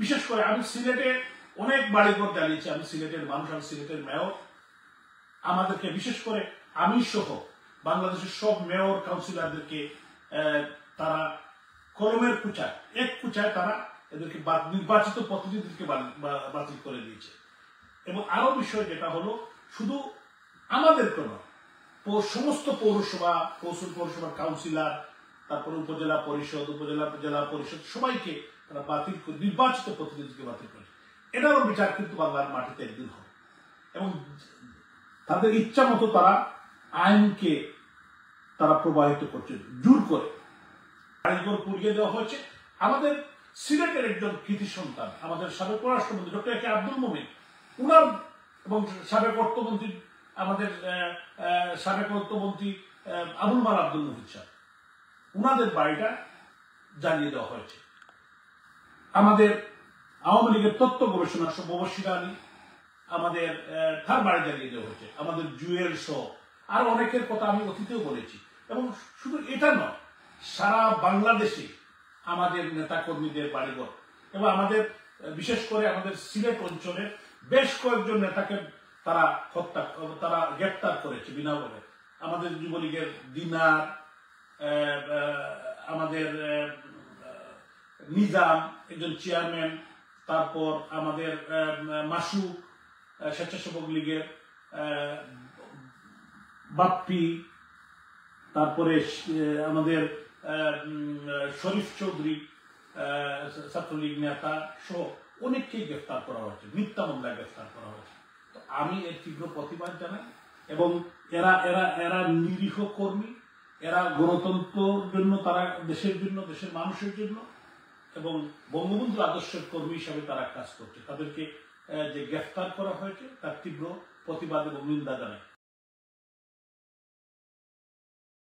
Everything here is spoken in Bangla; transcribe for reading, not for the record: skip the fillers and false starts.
বিশেষ করে আমি সিলেটে অনেক বাড়িঘর জ্বালিয়েছি, আমি সিলেটের মানুষ, আমি সিলেটের মেয়র। আমাদেরকে বিশেষ করে আমি সহ বাংলাদেশের সব মেয়র কাউন্সিলরদেরকে তারা কলমের কুচায়, এক কুচায় তারা এদেরকে নির্বাচিত প্রতিনিধিদেরকে বাতিল করে দিয়েছে। এবং আরো বিষয় যেটা হলো, শুধু আমাদের কোন সমস্ত পৌরসভা, পৌরসভার কাউন্সিলর, তারপরে উপজেলা পরিষদ, জেলা পরিষদ সবাইকে তারা বাতিল করে, নির্বাচিত প্রতিনিধিকে বাতিল করে। এটারও বিচার কিন্তু বাংলার মাটিতে একদিন হবে। এবং তাদের ইচ্ছা মতো তারা আইনকে তারা প্রবাহিত করছে জোর করে। বাড়িঘর পুড়িয়ে দেওয়া হয়েছে। আমাদের সিলেটের একজন কৃতি সন্তান, আমাদের সাবেক পররাষ্ট্রমন্ত্রী ডক্টর এ কে আব্দুল মোমিন, উনার এবং সাবেক অর্থমন্ত্রী, আমাদের সাবেক অর্থমন্ত্রী আবুল মাল আব্দুল মুহিত সাহেব, উনাদের বাড়িটা জ্বালিয়ে দেওয়া হয়েছে। আমাদের আওয়ামী লীগের তথ্য গবেষণা মুবশির আলী, আমাদের তার বাড়ি জ্বালিয়ে দেওয়া হয়েছে। আমাদের জুয়েল সহ আরো অনেকের কথা আমি অতীতেও বলেছি। এবং শুধু এটা নয়, সারা বাংলাদেশে আমাদের নেতা কর্মীদের বাড়িঘর, এবং আমাদের বিশেষ করে আমাদের সিলেট অঞ্চলে বেশ কয়েকজন নেতাকে তারা গ্রেপ্তার করেছে বিনামূল্যে। আমাদের যুবলীগের দিনার, আমাদের নিজাম একজন চেয়ারম্যান, তারপর আমাদের মাসুক স্বেচ্ছাসেবক লীগের বাপ্পি, তারপরে আমাদের শরীফ চৌধুরী ছাত্রলীগ নেতা সহ অনেককেই গ্রেফতার করা হয়েছে, মিথ্যা মামলায় গ্রেফতার করা হয়েছে। তো আমি এর তীব্র প্রতিবাদ জানাই। এবং এরা এরা এরা নিরীহ কর্মী, এরা গণতন্ত্রের জন্য, তারা দেশের জন্য, দেশের মানুষের জন্য এবং বঙ্গবন্ধু আদর্শের কর্মী হিসাবে তারা কাজ করছে। তাদেরকে যে গ্রেফতার করা হয়েছে তার তীব্র প্রতিবাদ এবং নিন্দা জানাই।